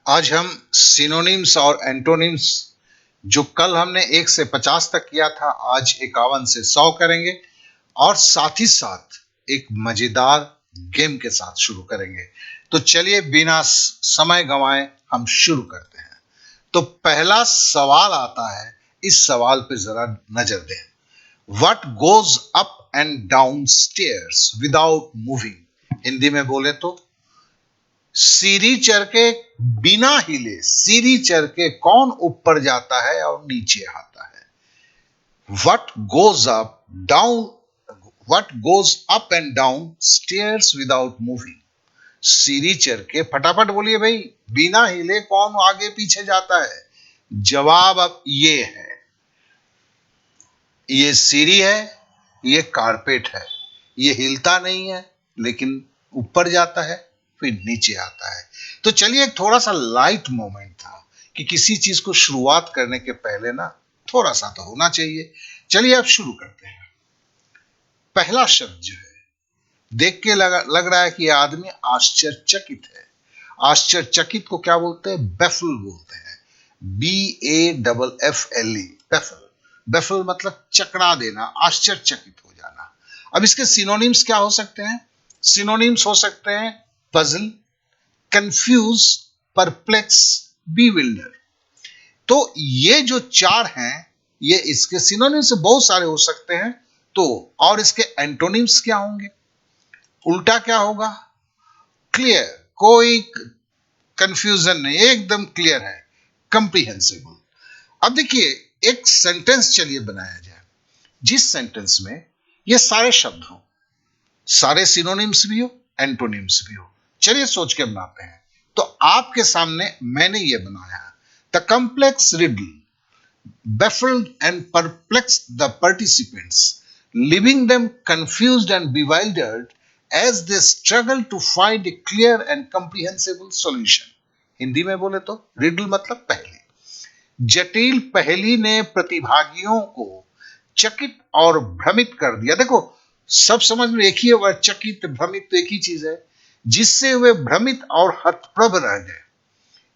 आज हम सिनोनिम्स और एंटोनिम्स जो कल हमने 1 से 50 तक किया था, आज 51 से 100 करेंगे और साथ ही साथ एक मजेदार गेम के साथ शुरू करेंगे। तो चलिए बिना समय गंवाए हम शुरू करते हैं। तो पहला सवाल आता है, इस सवाल पे जरा नजर दें। What goes up and down stairs without moving? Hindi में बोले तो सीढ़ी चढ़ के बिना हिले सीढ़ी चढ़ के कौन ऊपर जाता है और नीचे आता है? What goes up down what goes up and down stairs without moving? सीढ़ी चढ़ के फटाफट बोलिए भाई, बिना हिले कौन आगे पीछे जाता है? जवाब अब ये है, ये सीढ़ी है, ये कारपेट है, ये हिलता नहीं है लेकिन ऊपर जाता है फिर नीचे आता है। तो चलिए, एक थोड़ा सा लाइट मोमेंट था कि किसी चीज को शुरुआत करने के पहले ना थोड़ा सा तो होना चाहिए। चलिए अब शुरू करते हैं। पहला शब्द जो है, देख के लग रहा है कि यह आदमी आश्चर्यचकित है। आश्चर्यचकित को क्या बोलते हैं? बेफल बोलते हैं। BAFFLE, baffle. बेफल मतलब चकरा देना, आश्चर्यचकित हो जाना। अब इसके सिनोनिम्स क्या हो सकते हैं? सिनोनिम्स हो सकते हैं पजल, कंफ्यूज, परप्लेक्स, बीविल्डर। तो ये जो चार हैं, ये इसके सिनोनिम्स बहुत सारे हो सकते हैं। तो और इसके एंटोनिम्स क्या होंगे? उल्टा क्या होगा? क्लियर, कोई कंफ्यूजन नहीं, एकदम क्लियर है, कंप्रीहेंसिबल। अब देखिए, एक सेंटेंस चलिए बनाया जाए जिस सेंटेंस में ये सारे शब्द हो, सारे सिनोनिम्स भी हो, एंटोनिम्स भी हो। चलिए सोच के बनाते हैं। तो आपके सामने मैंने ये बनाया है, the complex riddle baffled and perplexed the participants, leaving them confused and bewildered as they struggle to find a clear and comprehensible solution. Hindi में बोले तो रिडल मतलब पहेली। जटिल पहेली ने प्रतिभागियों को चकित और भ्रमित कर दिया। देखो, सब समझ में एक ही है, चकित भ्रमित तो एक ही चीज है, जिससे वे भ्रमित और हतप्रभ रह गए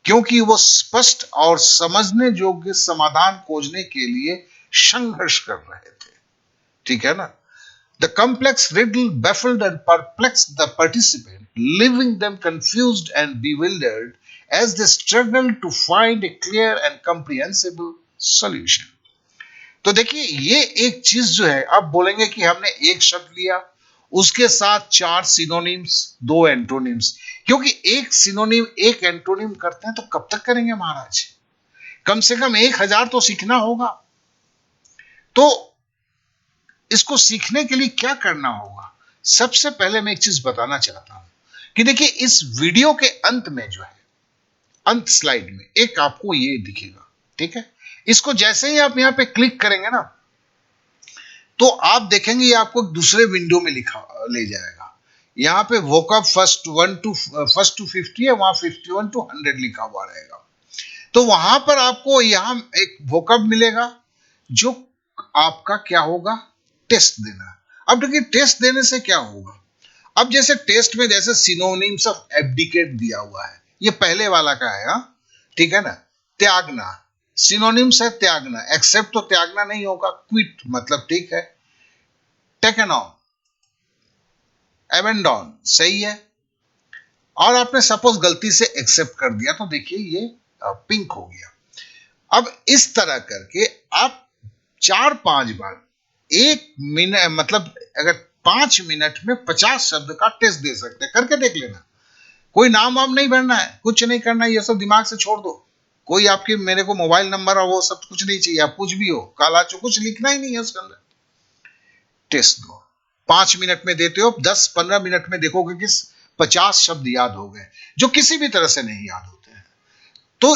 क्योंकि वो स्पष्ट और समझने योग्य समाधान खोजने के लिए संघर्ष कर रहे थे। ठीक है ना? The complex riddle baffled and perplexed the participant, leaving them confused and bewildered as they struggled to find a clear and comprehensible solution. तो देखिए, ये एक चीज जो है, आप बोलेंगे कि हमने एक शब्द लिया, उसके साथ 4 सिनोनिम्स, 2 एंटोनिम्स। क्योंकि एक सिनोनिम एक एंटोनिम करते हैं तो कब तक करेंगे महाराज? कम से कम 1000 तो सीखना होगा। तो इसको सीखने के लिए क्या करना होगा? सबसे पहले मैं एक चीज बताना चाहता हूं कि देखिए, इस वीडियो के अंत में जो है, अंत स्लाइड में एक आपको ये दिखेगा। ठीक है? इसको जैसे ही आप यहां पे क्लिक करेंगे ना, तो आप देखेंगे ये आपको दूसरे विंडो में लिखा ले जाएगा। यहां पे वोकअप फर्स्ट टू 50 है, वहां 51 टू 100 लिखा हुआ रहेगा। तो वहां पर आपको यहां एक वोकअप मिलेगा जो आपका क्या होगा? टेस्ट देना। अब देखिए, टेस्ट देने से क्या होगा? अब जैसे टेस्ट में जैसे सिनोनिम्स ऑफ एब्डिकेट दिया हुआ है, ये पहले वाला का है। हाँ, ठीक है ना? त्यागना सिनोनिम्स है, त्यागना। एक्सेप्ट तो त्यागना नहीं होगा, क्विट मतलब ठीक है। टेकन ऑन, एबेंडन, सही है। और आपने सपोज गलती से एक्सेप्ट कर दिया तो देखिए ये पिंक हो गया। अब इस तरह करके आप 4-5 बार, 1 मिनट मतलब अगर 5 मिनट में 50 शब्द का टेस्ट दे सकते हैं। करके देख लेना। कोई नाम वाम नहीं भरना है, कुछ नहीं करना है, ये सब दिमाग से छोड़ दो। कोई आपके मेरे को मोबाइल नंबर और वो सब कुछ नहीं चाहिए। आप कुछ भी हो, काला चो, कुछ लिखना ही नहीं है उसके अंदर। टेस्ट दो, 5 मिनट में देते हो, 10-15 मिनट में देखोगे कि 50 शब्द याद हो गए जो किसी भी तरह से नहीं याद होते हैं। तो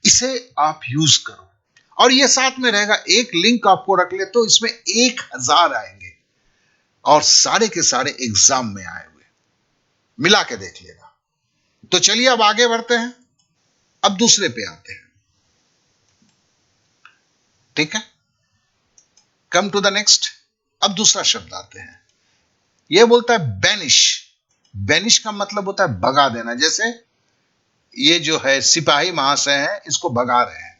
इसे आप यूज करो। और ये साथ में रहेगा, एक लिंक आपको रख ले तो इसमें 1000 आएंगे और सारे के सारे एग्जाम में आए हुए, मिला के देख लेना। तो चलिए अब आगे बढ़ते हैं। अब दूसरे पे आते हैं। ठीक है? Come to the next. अब दूसरा शब्द आते हैं। यह बोलता है बैनिश। बैनिश का मतलब होता है भगा देना। जैसे ये जो है सिपाही महाशय हैं, इसको भगा रहे हैं,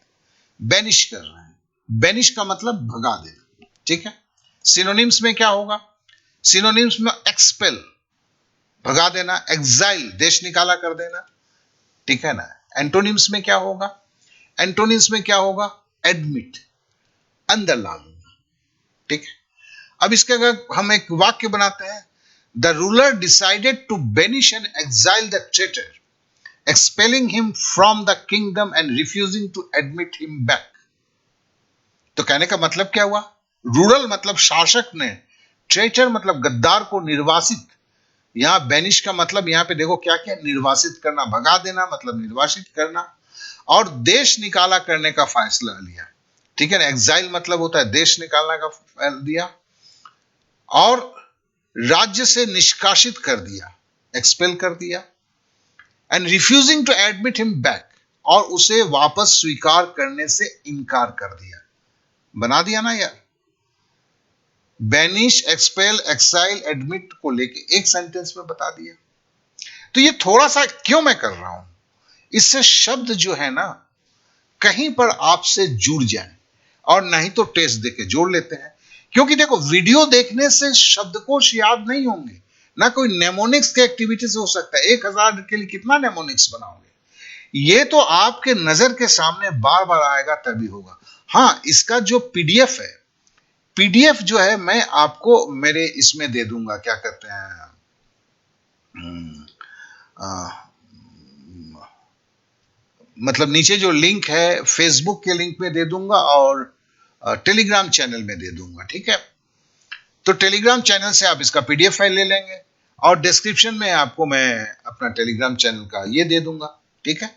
बैनिश कर रहे हैं। बैनिश का मतलब भगा देना, ठीक है। सिनोनिम्स में क्या होगा? सिनोनिम्स में एक्सपेल, भगा देना, एग्जाइल, देश निकाला कर देना, ठीक है ना। एंटोनिम्स में क्या होगा? एंटोनिम्स में क्या होगा? एडमिट, अंदर ला दूंगा, ठीक है। अब इसके अगर हम एक वाक्य बनाते हैं, the ruler decided to banish and exile the traitor, expelling him from the kingdom and refusing to admit him back. तो कहने का मतलब क्या हुआ? रूरल मतलब शासक ने, ट्रेटर मतलब गद्दार को निर्वासित। यहां बेनिश का मतलब यहां पे देखो क्या क्या, निर्वासित करना, भगा देना मतलब निर्वासित करना, और देश निकाला करने का फैसला लिया, ठीक है ना। एग्जाइल मतलब होता है देश निकालने का दिया, और राज्य से निष्कासित कर दिया, एक्सपेल कर दिया, and refusing to admit him back, और उसे वापस स्वीकार करने से इनकार कर दिया। बना दिया ना यार, बैनिश, एक्सपेल, एक्साइल, एडमिट को लेके एक सेंटेंस में बता दिया। तो ये थोड़ा सा क्यों मैं कर रहा हूं, इससे शब्द जो है ना कहीं पर आपसे जुड़ जाए, और नहीं तो टेस्ट देके जोड़ लेते हैं। क्योंकि देखो वीडियो देखने से शब्दकोश याद नहीं होंगे, ना कोई नेमोनिक्स के एक्टिविटी से हो सकता है। 1000 के लिए कितना नेमोनिक्स बनाओगे? ये तो आपके नजर के सामने बार बार आएगा तभी होगा। हाँ, इसका जो पीडीएफ है, पीडीएफ जो है मैं आपको मेरे इसमें दे दूंगा, क्या कहते हैं, आ, मतलब नीचे जो लिंक है फेसबुक के लिंक में दे दूंगा, और टेलीग्राम चैनल में दे दूंगा, ठीक है। तो टेलीग्राम चैनल से आप इसका पीडीएफ फाइल ले लेंगे, और डिस्क्रिप्शन में आपको मैं अपना टेलीग्राम चैनल का ये दे दूंगा, ठीक है।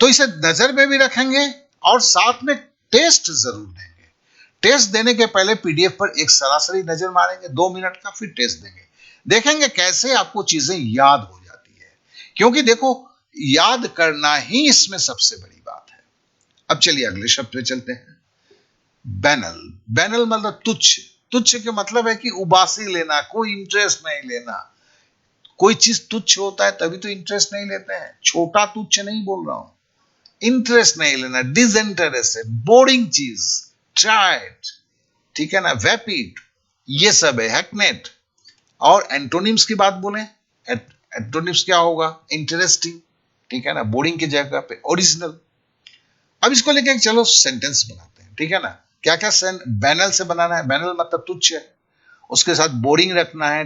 तो इसे नजर में भी रखेंगे, और साथ में टेस्ट जरूर देंगे। टेस्ट देने के पहले पीडीएफ पर एक सरासरी नजर मारेंगे 2 मिनट का, फिर टेस्ट देंगे, देखेंगे कैसे आपको चीजें याद हो जाती है। क्योंकि देखो, याद करना ही इसमें सबसे बड़ी बात है। अब चलिए अगले शब्द पे चलते हैं। बैनल। बैनल मतलब तुच्छ। तुच्छ के मतलब है कि उबासी लेना, कोई इंटरेस्ट नहीं लेना। कोई चीज तुच्छ होता है तभी तो इंटरेस्ट नहीं लेते हैं। छोटा तुच्छ नहीं बोल रहा हूं, इंटरेस्ट नहीं लेना, डिसइंटरेस्टेड, बोरिंग चीज, ट्राइड, ठीक है ना, वैपिड, ये सब है। हैकनेट। और एंटोनिम्स की बात बोले, एंटोनिम्स क्या होगा? इंटरेस्टिंग, ठीक है ना, बोरिंग की जगह पे ओरिजिनल। अब इसको लेके चलो सेंटेंस बनाते हैं, ठीक है ना। क्या क्या बैनल से बनाना है? बैनल मतलब तुच्छ है, उसके साथ बोरिंग रखना है,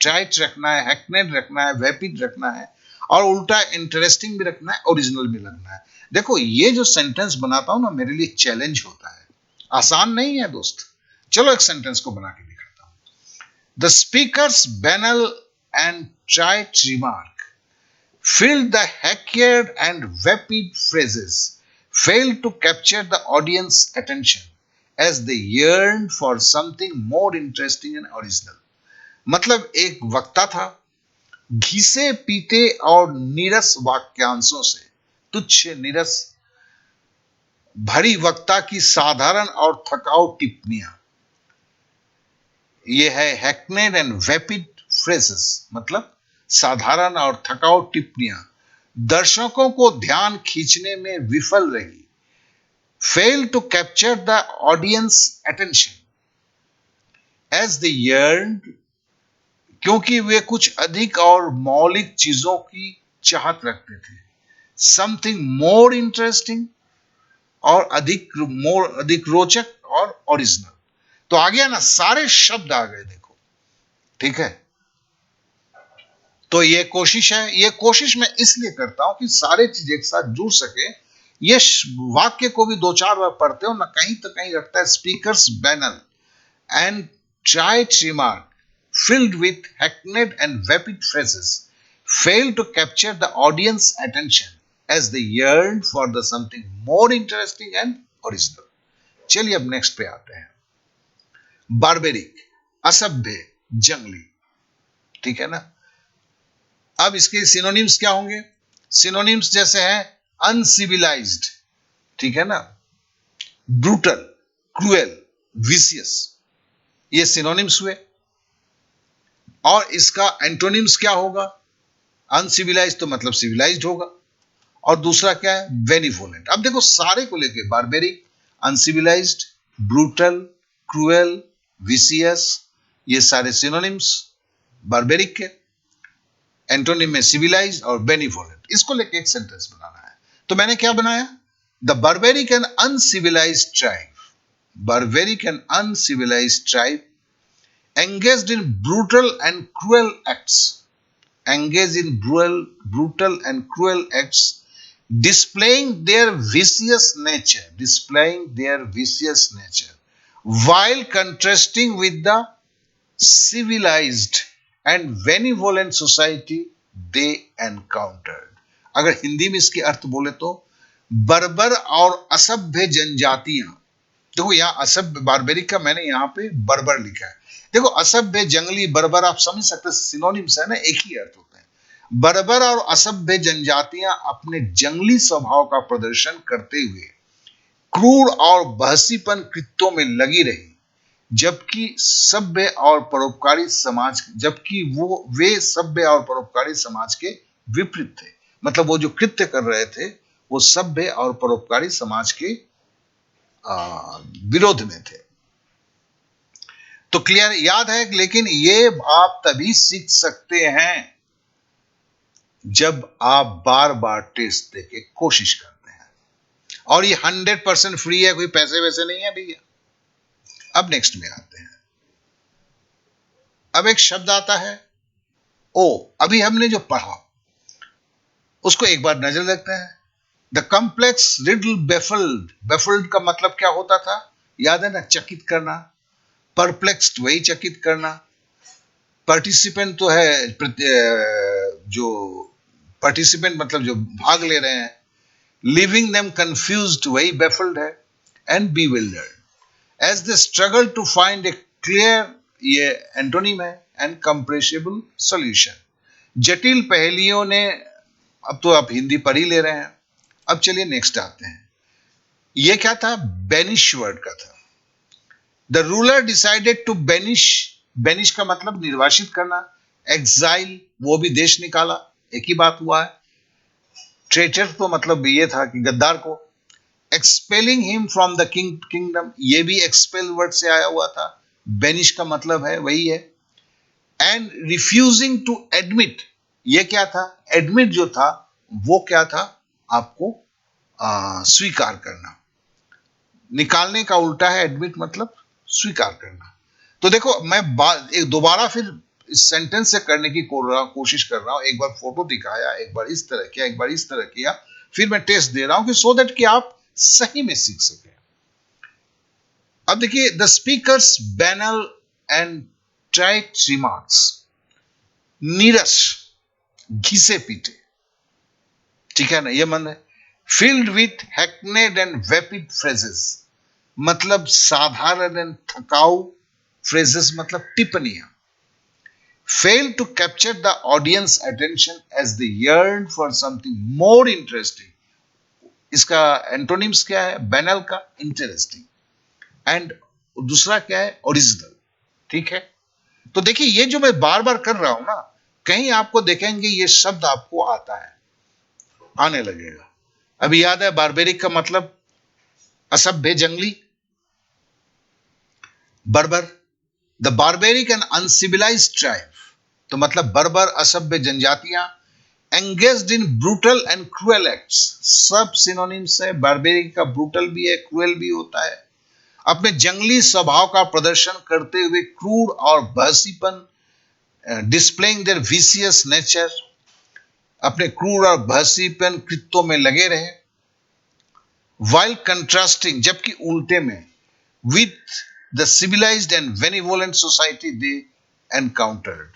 ट्राइट रखना है, हैकनेट रखना है, वैपिड रखना है, और उल्टा इंटरेस्टिंग भी रखना है, ओरिजिनल भी रखना है। देखो ये जो सेंटेंस बनाता हूं ना, मेरे लिए चैलेंज होता है, आसान नहीं है दोस्त। चलो एक सेंटेंस को बना के दिखाता हूं। The speaker's banal and trite remark filled the hackneyed and vapid phrases, failed to capture the audience's attention as they yearned for something more interesting and original. मतलब एक वक्ता था, घिसे पीते और नीरस वाक्यांशों से, तुच्छ नीरस भरी वक्ता की साधारण और थकाऊ टिप्पणियां, ये है हैकनेड एंड वैपिड फ्रेजेस, मतलब साधारण और थकाऊ टिप्पणियां दर्शकों को ध्यान खींचने में विफल रही। Fail to capture the audience attention as the yearned, क्योंकि वे कुछ अधिक और मौलिक चीजों की चाहत रखते थे। समथिंग मोर इंटरेस्टिंग, और अधिक रोचक और ओरिजिनल। तो आ गया ना, सारे शब्द आ गए देखो, ठीक है। तो ये कोशिश है, ये कोशिश मैं इसलिए करता हूं कि सारे चीज एक साथ जुड़ सके। ये वाक्य को भी 2-4 बार पढ़ते हो ना, कहीं तो कहीं रखता है speaker's banal and trite remark filled with hackneyed and vapid phrases failed to capture the audience attention as they yearned for the something more interesting and original. चलिए अब नेक्स्ट पे आते हैं। बारबेरिक, असभ्य, जंगली, ठीक है ना। अब इसके सिनोनिम्स क्या होंगे? सिनोनिम्स जैसे हैं अनसिविलाइज्ड, ठीक है ना, ब्रूटल, क्रूएल, विशियस, ये सिनोनिम्स हुए। और इसका एंटोनिम्स क्या होगा? अनसिविलाइज्ड तो मतलब सिविलाइज्ड होगा, और दूसरा क्या है, बेनिवोलेंट। अब देखो सारे को लेके, barbaric, uncivilised, brutal, cruel, vicious, ये सारे सिनोनिम्स बारबेरिक के। एंटोनिम में सिविलाइज्ड और बेनिवोलेंट, इसको लेके एक सेंटेंस बनाना है। तो मैंने क्या बनाया, the barbaric and uncivilised tribe, barbaric and uncivilised tribe engaged in brutal and cruel acts, engaged in brutal and cruel acts, displaying their vicious nature, displaying their vicious nature, while contrasting with the civilized and benevolent society they encountered। अगर हिंदी में इसके अर्थ बोले तो बर्बर और असभ्य जनजातियां, देखो यहाँ असभ्य, बारबेरिक का मैंने यहाँ पे बर्बर लिखा है। देखो असभ्य, जंगली, बर्बर आप समझ सकते हैं, सिनोनिम्स है ना, एक ही अर्थ होता है। बर्बर और असभ्य जनजातियां अपने जंगली स्वभाव का प्रदर्शन करते हुए क्रूर और बहसीपन कृत्यों में लगी रही, जबकि सभ्य और परोपकारी समाज, जबकि वे सभ्य और परोपकारी समाज के विपरीत थे। मतलब वो जो कृत्य कर रहे थे वो सभ्य और परोपकारी समाज के विरोध में थे। तो क्लियर, याद है। लेकिन ये आप तभी सीख सकते हैं जब आप बार बार टेस्ट देके कोशिश करते हैं, और ये 100% फ्री है, कोई पैसे वैसे नहीं है भैया। अब नेक्स्ट में आते हैं। अब एक शब्द आता है ओ, अभी हमने जो पढ़ा उसको एक बार नजर रखते हैं। The complex riddle baffled, baffled का मतलब क्या होता था, याद है ना, चकित करना। परप्लेक्स्ड, वही चकित करना। पार्टिसिपेंट तो है, जो पार्टिसिपेंट मतलब जो भाग ले रहे हैं। लिविंग देम कंफ्यूज्ड, वही बेफल्ड है। And bewildered as they struggle to find a clear, ये एंटोनिम है। एंड कंप्रेसिबल सॉल्यूशन, जटिल पहेलियों ने, अब तो आप हिंदी पढ़ ही ले रहे हैं। अब चलिए नेक्स्ट आते हैं। ये क्या था, बेनिश वर्ड का था। द रूलर डिसाइडेड टू बेनिश, बेनिश का मतलब निर्वासित करना। एक्साइल, वो भी देश निकाला, एक ही बात हुआ है। ट्रेटर तो मतलब ये था कि गद्दार को। Expelling him from the kingdom, ये भी एक्सपेल वर्ड से आया हुआ था। बेनिश का मतलब है वही है। एंड रिफ्यूजिंग टू एडमिट, ये क्या था, एडमिट जो था वो क्या था, आपको स्वीकार करना। निकालने का उल्टा है एडमिट, मतलब स्वीकार करना। तो देखो मैं एक दोबारा फिर इस सेंटेंस से करने की कोशिश कर रहा हूं। एक बार फोटो दिखाया, एक बार इस तरह किया, एक बार इस तरह किया, फिर मैं टेस्ट दे रहा हूं कि सो दैट कि आप सही में सीख सकें। अब देखिए, the speaker's banal and trite remarks, नीरस, घिसे पीटे, ठीक है ना, ये मन है। Filled with hackneyed and vapid phrases, मतलब साधारण एंड थकाऊ फ्रेजेस, मतलब टिप्पणियां। Fail to capture the audience attention as they yearn for something more interesting, इसका एंटोनिम्स क्या है, बैनल का इंटरेस्टिंग, एंड दूसरा क्या है, ओरिजिनल, ठीक है। तो देखिए ये जो मैं बार बार कर रहा हूं ना, कहीं आपको देखेंगे ये शब्द आपको आता है, आने लगेगा। अभी याद है बारबेरिक का मतलब असभ्य, जंगली, बर्बर। The barbaric and uncivilised tribe, तो मतलब बर्बर, असभ्य जनजातियां। Engaged in brutal and cruel acts, सब सिनोनिम्स है। बारबेरिक का ब्रूटल भी है, क्रूएल भी होता है। अपने जंगली स्वभाव का प्रदर्शन करते हुए क्रूर और बहसीपन, डिस्प्लेइंग देयर विशियस नेचर, अपने क्रूर और बहसीपन कृत्यों में लगे रहे। वाइल कंट्रास्टिंग, जबकि उल्टे में, with the civilised and benevolent society they encountered.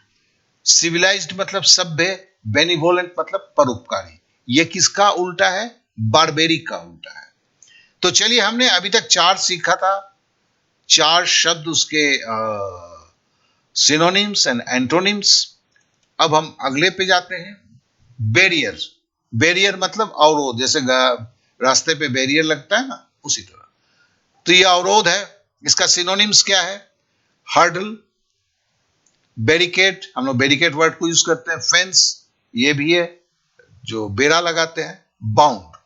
Civilised मतलब सभ्य, बेनिवोलेंट मतलब परोपकारी। यह किसका उल्टा है, बारबेरिक का उल्टा है। तो चलिए, हमने अभी तक 4 सीखा था, 4 शब्द उसके सिनोनिम्स एंड एंटोनिम्स। अब हम अगले पे जाते हैं। बैरियर, बैरियर मतलब अवरोध, जैसे रास्ते पे बैरियर लगता है ना, उसी तरह। तो ये अवरोध है, इसका सिनोनिम्स क्या है, हर्डल, बैरिकेड, हम लोग बैरिकेड वर्ड को यूज करते हैं। फेंस, ये भी है जो बेड़ा लगाते हैं। बाउंड।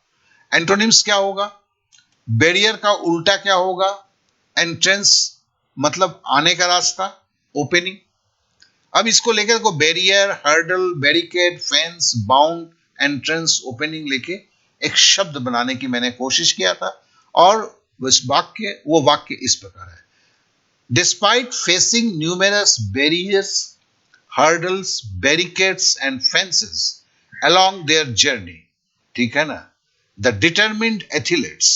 एंटोनिम्स क्या होगा? बैरियर का उल्टा क्या होगा? एंट्रेंस, मतलब आने का रास्ता, ओपनिंग। अब इसको लेकर को barrier, hurdle, barricade, fence, bound, entrance, opening लेके एक शब्द बनाने की मैंने कोशिश किया था, और वो वाक्य इस प्रकार है: despite facing numerous barriers, hurdles, barricades and fences along their journey, ठीक है ना? The determined athletes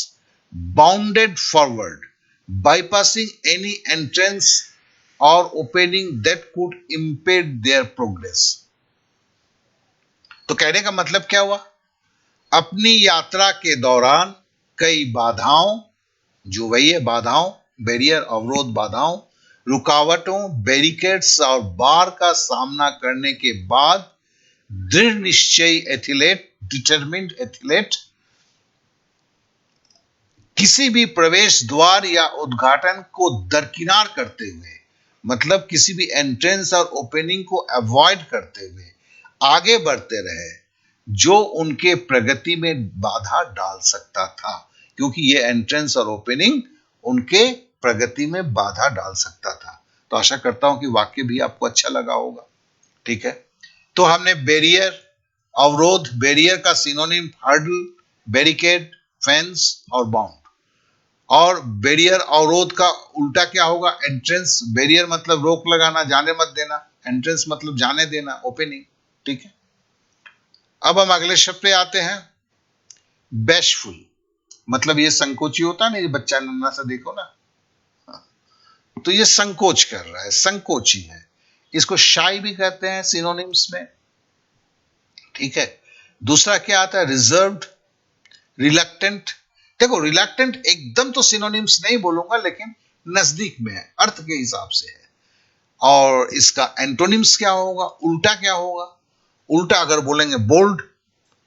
bounded forward, bypassing any entrance or opening that could impede their progress. तो कहने का मतलब क्या हुआ? अपनी यात्रा के दौरान कई बाधाओं, जो वही है बाधाओं, बैरियर, अवरोध, बाधाओं, रुकावटों, बैरिकेड्स और बार का सामना करने के बाद दृढ़ निश्चयी एथलीट, डिटरमिन्ड एथलीट, किसी भी प्रवेश द्वार या उद्घाटन को दरकिनार करते हुए, मतलब किसी भी एंट्रेंस और ओपनिंग को अवॉइड करते हुए आगे बढ़ते रहे, जो उनके प्रगति में बाधा डाल सकता था, क्योंकि ये एंट्रेंस और ओपनिंग उनके प्रगति में बाधा डाल सकता था। तो आशा करता हूं कि वाक्य भी आपको अच्छा लगा होगा। ठीक है, तो हमने बैरियर, अवरोध, बैरियर का सिनोनिम हर्डल, बैरिकेड, फेंस और बाउंड। और बैरियर, अवरोध का उल्टा क्या होगा? एंट्रेंस। बैरियर मतलब रोक लगाना, जाने मत देना। एंट्रेंस मतलब जाने देना, ओपनिंग। ठीक है, अब हम अगले शब्द पे आते हैं। बैशफुल, मतलब ये संकोची होता है ना, ये बच्चा नन्ना सा देखो ना, तो ये संकोच कर रहा है, संकोची है। इसको शाई भी कहते हैं सिनोनिम्स में। ठीक है, दूसरा क्या आता है? Reserved, reluctant. देखो, रिलक्टेंट एकदम तो सिनोनिम्स नहीं बोलूंगा, लेकिन नजदीक में है, अर्थ के हिसाब से है। और इसका एंटोनिम्स क्या होगा? उल्टा क्या होगा? उल्टा अगर बोलेंगे बोल्ड,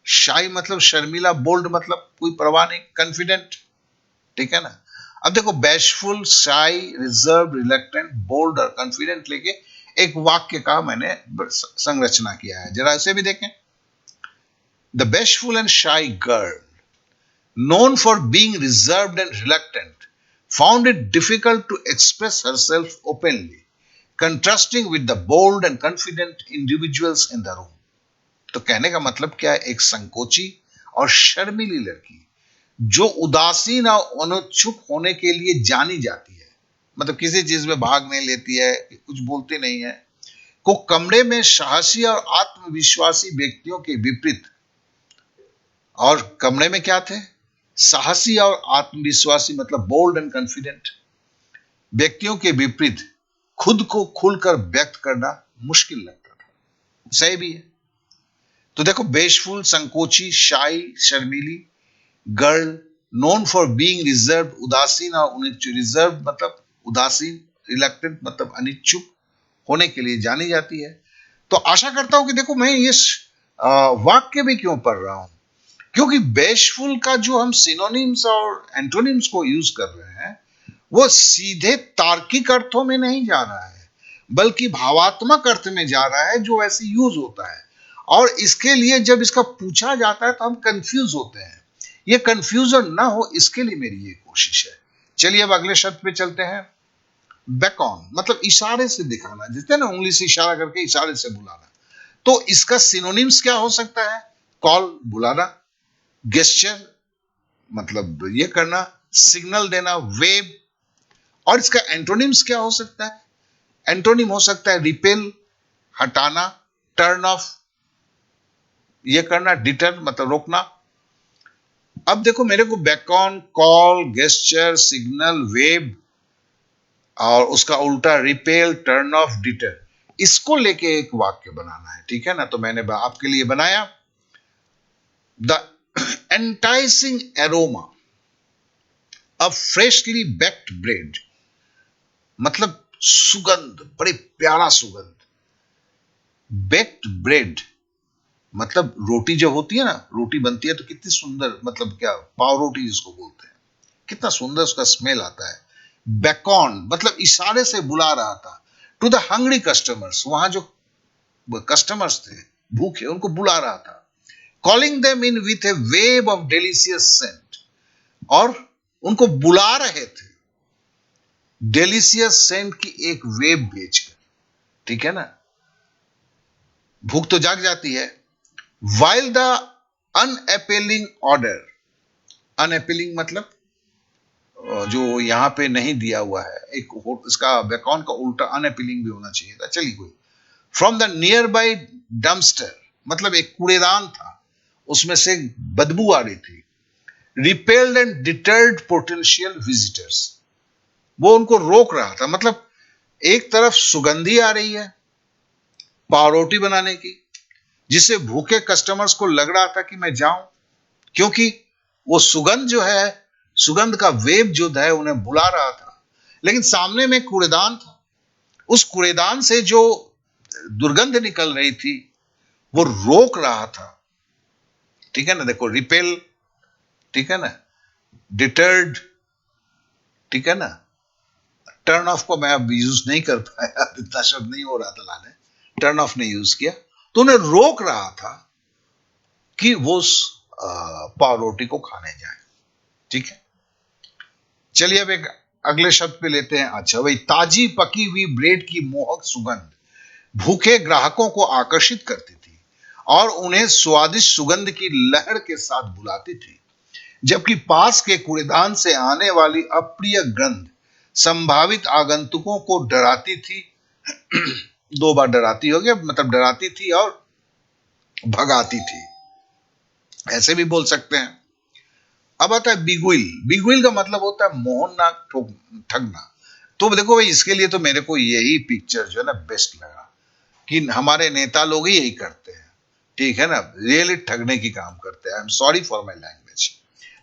शाई मतलब शर्मिला, बोल्ड मतलब कोई परवाह नहीं, कॉन्फिडेंट। ठीक है ना? अब देखो, बैशफुल, शाई, रिजर्व, रिलक्टेंट, बोल्ड और कॉन्फिडेंट लेके एक वाक्य का मैंने संरचना किया है, जरा इसे भी देखें। द बैशफुल एंड शाई girl, known for being reserved and reluctant, found it difficult to express herself openly, contrasting with the bold and confident individuals in the room. तो कहने का मतलब क्या है? एक संकोची और शर्मीली लड़की, जो उदासीन और अनिच्छुक होने के लिए जानी जाती है, मतलब किसी चीज में भाग नहीं लेती है, कुछ बोलती नहीं है, को कमरे में साहसी और आत्मविश्वासी व्यक्तियों के विपरीत, और कमरे में क्या थे? साहसी और आत्मविश्वासी, मतलब बोल्ड एंड कॉन्फिडेंट व्यक्तियों के विपरीत खुद को खुलकर व्यक्त करना मुश्किल लगता था। सही भी है। तो देखो, बेशफुल, संकोची, शाई, शर्मीली, girl, known for being reserve, उदासीन और अनिच्छुक। रिजर्व मतलब उदासीन, रिलक्टेंट मतलब अनिच्छुक होने के लिए जानी जाती है। तो आशा करता हूं कि देखो, मैं ये वाक्य भी क्यों पढ़ रहा हूं, क्योंकि बेशफुल का जो हम सिनोनिम्स और एंटोनिम्स को यूज कर रहे हैं, वो सीधे तार्किक अर्थों में नहीं जा रहा है, बल्कि भावात्मक अर्थ में जा रहा है, जो ऐसे यूज होता है। और इसके लिए जब इसका पूछा जाता है तो हम कंफ्यूज होते हैं। ये कंफ्यूजन ना हो, इसके लिए मेरी ये कोशिश है। चलिए अब अगले शब्द पे चलते हैं। बेकॉन मतलब इशारे से दिखाना, जिससे ना उंगली से इशारा करके इशारे से बुलाना। तो इसका सिनोनिम्स क्या हो सकता है? कॉल, बुलाना। गेस्चर मतलब ये करना, सिग्नल देना, वेव। और इसका एंटोनिम्स क्या हो सकता है? एंटोनिम हो सकता है रिपेल, हटाना, टर्न ऑफ, ये करना, डिटर मतलब रोकना। अब देखो, मेरे को Bacon, call, gesture, signal, wave और उसका उल्टा रिपेल, टर्न ऑफ, डिटर, इसको लेके एक वाक्य बनाना है। ठीक है ना? तो मैंने आपके लिए बनाया, the enticing aroma of freshly baked bread, मतलब सुगंध, बड़ी प्यारा सुगंध। बेक्ड ब्रेड मतलब रोटी जब होती है ना, रोटी बनती है तो कितनी सुंदर, मतलब क्या, पाव रोटी जिसको बोलते हैं, कितना सुंदर उसका स्मेल आता है। बेकॉन मतलब इशारे से बुला रहा था, टू द हंग्री कस्टमर्स, वहां जो कस्टमर्स थे भूखे, उनको बुला रहा था। Calling them in with a wave of delicious scent, और उनको बुला रहे थे डेलिशियस सेंट की एक वेव भेजकर, ठीक है ना, भूख तो जाग जाती है। वाइल द अनअपीलिंग ऑर्डर, अनअपीलिंग मतलब जो यहां पे नहीं दिया हुआ है, एक इसका व्याकरण का उल्टा अनअपीलिंग भी होना चाहिए था, चलिए कोई। From the near by dumpster, मतलब एक कूड़ेदान था, उसमें से बदबू आ रही थी। Repelled and deterred potential visitors, वो उनको रोक रहा था, मतलब एक तरफ सुगंधी आ रही है पावरोटी बनाने की, जिससे भूखे कस्टमर्स को लग रहा था कि मैं जाऊं, क्योंकि वो सुगंध जो है, सुगंध का वेव जो है उन्हें बुला रहा था। लेकिन सामने में कूड़ेदान था, उस कूड़ेदान से जो दुर्गंध निकल रही थी वो रोक रहा था, ठीक है ना। देखो, रिपेल, ठीक है ना, डिटर्ड, ठीक है ना। टर्न ऑफ को मैं अब यूज नहीं कर पाया, इतना शब्द नहीं हो रहा था लाने, टर्न ऑफ ने यूज किया, तो उन्हें रोक रहा था कि वो पाव रोटी को खाने जाए, ठीक है। चलिए अब एक अगले शब्द पे लेते हैं। अच्छा भाई, ताजी पकी हुई ब्रेड की मोहक सुगंध भूखे ग्राहकों को आकर्षित करती थी और उन्हें स्वादिष्ट सुगंध की लहर के साथ बुलाती थी, जबकि पास के कूड़ेदान से आने वाली अप्रिय गंध संभावित आगंतुकों को डराती थी। दो बार डराती हो गया, मतलब डराती थी और भगाती थी, ऐसे भी बोल सकते हैं। अब आता है बिगुइल। बिगुइल का मतलब होता है मोहना, ठगना। तो देखो भाई, इसके लिए तो मेरे को यही पिक्चर जो है ना बेस्ट लगा, कि हमारे नेता लोग ही यही करते हैं, ठीक है ना, रियली ठगने की काम करते हैं। I am sorry for my language.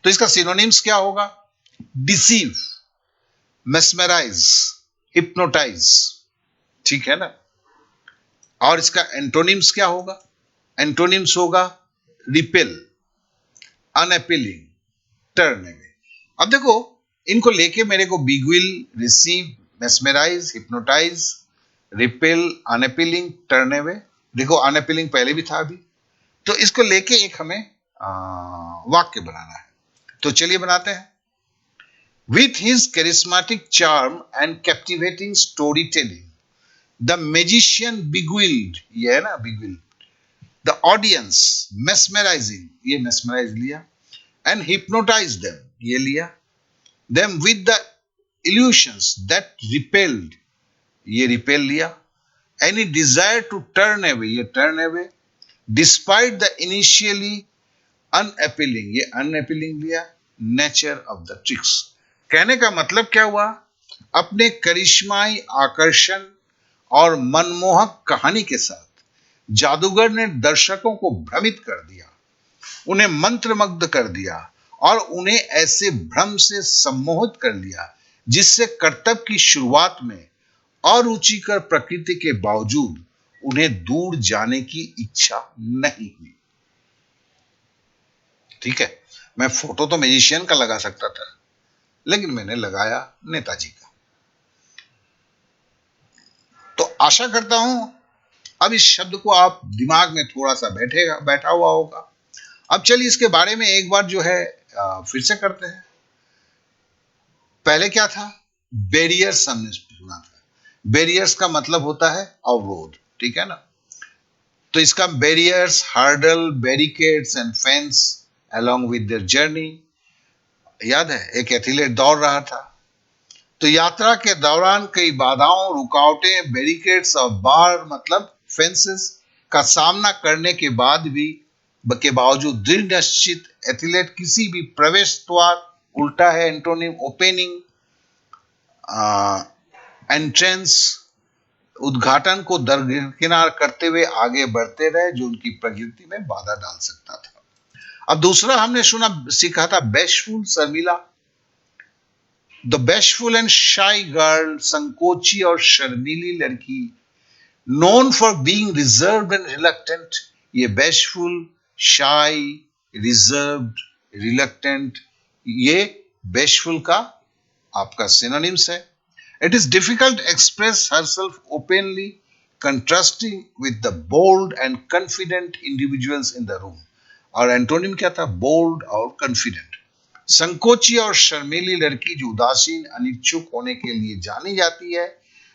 तो इसका सिनोनिम्स क्या होगा? डिसीव, मेस्मराइज, हिप्नोटाइज, ठीक है ना। और इसका एंटोनिम्स क्या होगा? एंटोनिम्स होगा रिपेल, अनअपीलिंग, टर्न अवे। अब देखो, इनको लेके मेरे को beguile, receive, mesmerise, hypnotise, repel, unappealing, turn away. देखो, अनअपीलिंग पहले भी था अभी, तो इसको लेके एक हमें वाक्य बनाना है। तो चलिए बनाते हैं। With his charismatic charm and captivating storytelling, the magician beguiled, ये है ना beguiled, the audience, mesmerizing, ये mesmerize लिया, and hypnotized them, ये लिया, them with the illusions that repelled, ये repel लिया, any desire to turn away, ये turn away, despite the initially unappealing, ये unappealing लिया, nature of the tricks। कहने का मतलब क्या हुआ? अपने करिश्माई आकर्षण और मनमोहक कहानी के साथ जादूगर ने दर्शकों को भ्रमित कर दिया, उन्हें मंत्रमुग्ध कर दिया और उन्हें ऐसे भ्रम से सम्मोहित कर लिया जिससे कर्तव्य की शुरुआत में अरुचिकर प्रकृति के बावजूद उन्हें दूर जाने की इच्छा नहीं हुई। ठीक है, मैं फोटो तो मैजिशियन का लगा सकता था, लेकिन मैंने लगाया नेताजी का। तो आशा करता हूं अब इस शब्द को आप दिमाग में थोड़ा सा बैठा हुआ होगा। अब चलिए इसके बारे में एक बार जो है फिर से करते हैं। पहले क्या था? बैरियर्स हमने सुना था। बैरियर्स का मतलब होता है अवरोध, ठीक है ना। तो इसका barriers, hurdle, barricades and fence along with their journey. याद है, एक एथलीट दौड़ रहा था, तो यात्रा के दौरान कई बाधाओं, रुकावटें, बैरिकेड्स और बार मतलब फेंसेस का सामना करने के बाद भी के बावजूद दृढ़ निश्चित एथलीट किसी भी प्रवेश द्वार, उल्टा है एंटोनिम, ओपनिंग, एंट्रेंस, उद्घाटन को दरकिनार करते हुए आगे बढ़ते रहे, जो उनकी प्रकृति में बाधा डाल सकता था। अब दूसरा हमने सीखा था bashful, Sharmila. The bashful and शाई गर्ल, संकोची और शर्मीली लड़की, known for being reserved and reluctant. ये बैशफुल, शाई, रिजर्व्ड, रिलक्टेंट, ये बैशफुल का आपका सिनोनिम्स है। It is difficult express herself openly, contrasting with the bold and confident individuals in the room। और एंटोनिम क्या था? बोल्ड और कॉन्फिडेंट। संकोची और शर्मीली लड़की जो उदासीन अनिच्छुक होने के लिए जानी जाती है,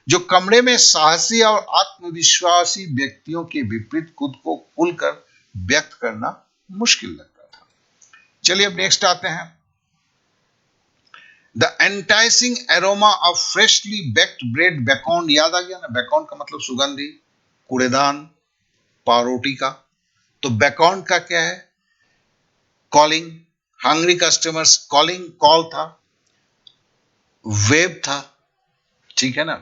जो कमरे में साहसी और आत्मविश्वासी व्यक्तियों के विपरीत खुद को खुलकर व्यक्त करना मुश्किल लगता था। चलिए अब नेक्स्ट आते हैं। The enticing aroma of freshly baked bread Bacon, याद आ गया ना? बेकॉन का मतलब सुगंधी, कूड़ेदान, पावरोटी का। तो बेकॉन का क्या है? Calling, hungry customers, calling, call था, वेब था, ठीक है ना?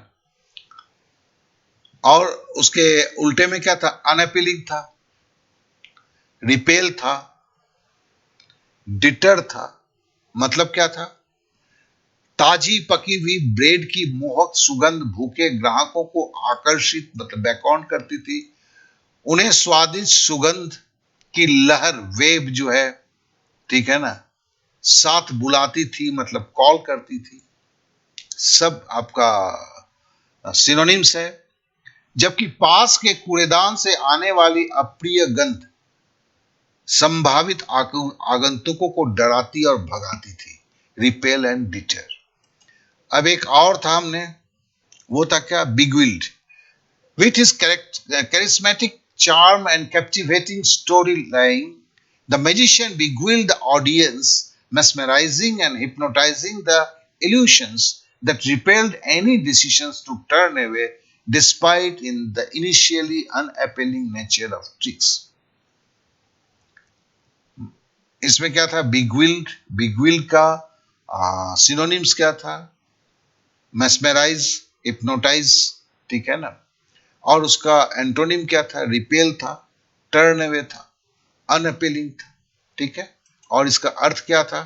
और उसके उल्टे में क्या था? अनअपीलिंग था, रिपेल था, डिटर था। मतलब क्या था? ताजी पकी हुई ब्रेड की मोहक सुगंध भूखे ग्राहकों को आकर्षित, मतलब बेकॉन करती थी। उन्हें स्वादिष्ट सुगंध की लहर, वेब जो है, ठीक है ना, साथ बुलाती थी, मतलब कॉल करती थी। सब आपका सिनोनिम्स है। जबकि पास के कूड़ेदान से आने वाली अप्रिय गंध संभावित आगंतुकों को डराती और भगाती थी, रिपेल एंड डिटर। अब एक और था हमने, वो था क्या? बिगविल्ड। With his charismatic charm and captivating storyline, the magician beguiled the audience, mesmerizing and hypnotizing the illusions that repelled any decisions to turn away, despite in the initially unappealing nature of tricks. इसमें क्या था? बिगविल्ड। बिगविल्ड का synonyms क्या था? मेस्मेराइज, hypnotise, ठीक है ना? और उसका एंटोनिम क्या था? रिपेल था, टर्न अवे था, अनअपीलिंग था, ठीक है? और इसका अर्थ क्या था?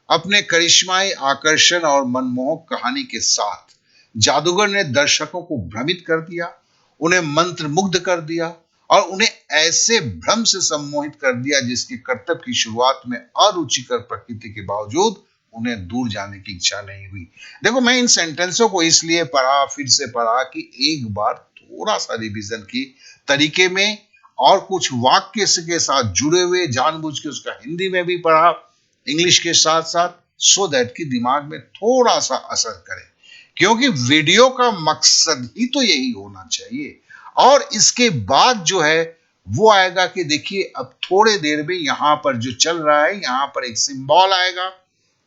अपने करिश्माई आकर्षण और मनमोहक कहानी के साथ जादूगर ने दर्शकों को भ्रमित कर दिया, उन्हें मंत्र मुग्ध कर दिया और उन्हें ऐसे भ्रम से सम्मोहित कर दिया जिसके कर्तव्य की शुरुआत में अरुचिकर प्रकृति के बावजूद उन्हें दूर जाने की इच्छा नहीं हुई। देखो, मैं इन सेंटेंसों को इसलिए पढ़ा, फिर से पढ़ा, कि एक बार थोड़ा सा रिवीजन की तरीके में, और कुछ वाक्य के साथ जुड़े हुए जानबूझ के उसका हिंदी में भी पढ़ा, इंग्लिश के साथ साथ, सो दैट कि दिमाग में थोड़ा सा असर करे। क्योंकि वीडियो का मकसद ही तो यही होना चाहिए। और इसके बाद जो है वो आएगा कि देखिए, अब थोड़े देर में यहां पर जो चल रहा है, यहां पर एक सिंबल आएगा,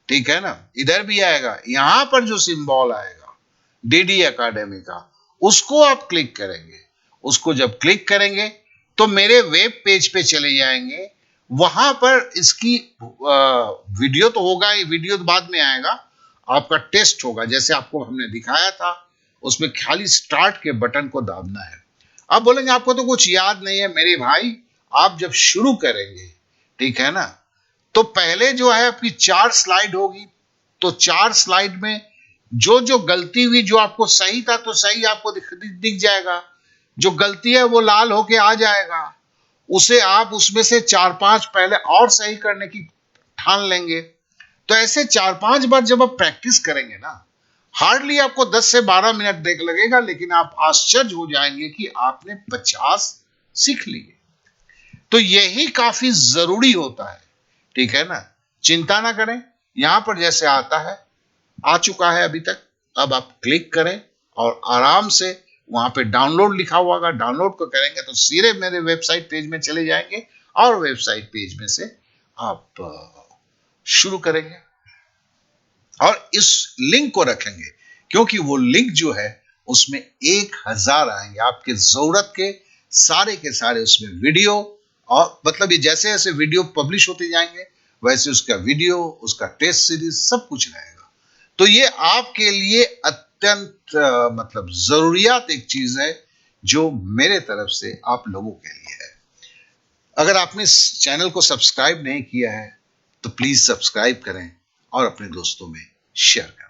ठीक है ना? इधर भी आएगा, यहां पर जो सिंबल आएगा डीडी एकेडमी का, उसको आप क्लिक करेंगे। उसको जब क्लिक करेंगे तो मेरे वेब पेज पे चले जाएंगे। वहां पर इसकी वीडियो तो होगा, ये वीडियो तो बाद में आएगा, आपका टेस्ट होगा, जैसे आपको हमने दिखाया था। उसमें खाली स्टार्ट के बटन को दाबना है। अब बोलेंगे आपको तो कुछ याद नहीं है। मेरे भाई, आप जब शुरू करेंगे, ठीक है ना, तो पहले जो है आपकी 4 स्लाइड होगी। तो 4 स्लाइड में जो जो गलती हुई, जो आपको सही था तो सही आपको दिख जाएगा, जो गलती है वो लाल होके आ जाएगा। उसे आप उसमें से 4-5 पहले और सही करने की ठान लेंगे। तो ऐसे 4-5 बार जब आप प्रैक्टिस करेंगे ना, हार्डली आपको 10 से 12 मिनट देख लगेगा, लेकिन आप आश्चर्य हो जाएंगे कि आपने 50 सीख लिए। तो यही काफी जरूरी होता है, ठीक है ना? चिंता ना करें, यहां पर जैसे आता है, आ चुका है अभी तक। अब आप क्लिक करें और आराम से वहां पे डाउनलोड लिखा हुआ होगा, डाउनलोड को करेंगे तो सीधे मेरे वेबसाइट पेज में चले जाएंगे और वेबसाइट पेज में से आप शुरू करेंगे और इस लिंक को रखेंगे, क्योंकि वो लिंक जो है उसमें 1000 आएंगे आपके जरूरत के सारे उसमें वीडियो। और मतलब ये जैसे जैसे वीडियो पब्लिश होते जाएंगे वैसे उसका वीडियो, उसका टेस्ट सीरीज, सब कुछ रहेगा। तो ये आपके लिए अत्यंत मतलब जरूरियात एक चीज है जो मेरे तरफ से आप लोगों के लिए है। अगर आपने इस चैनल को सब्सक्राइब नहीं किया है तो प्लीज सब्सक्राइब करें और अपने दोस्तों में शेयर करें।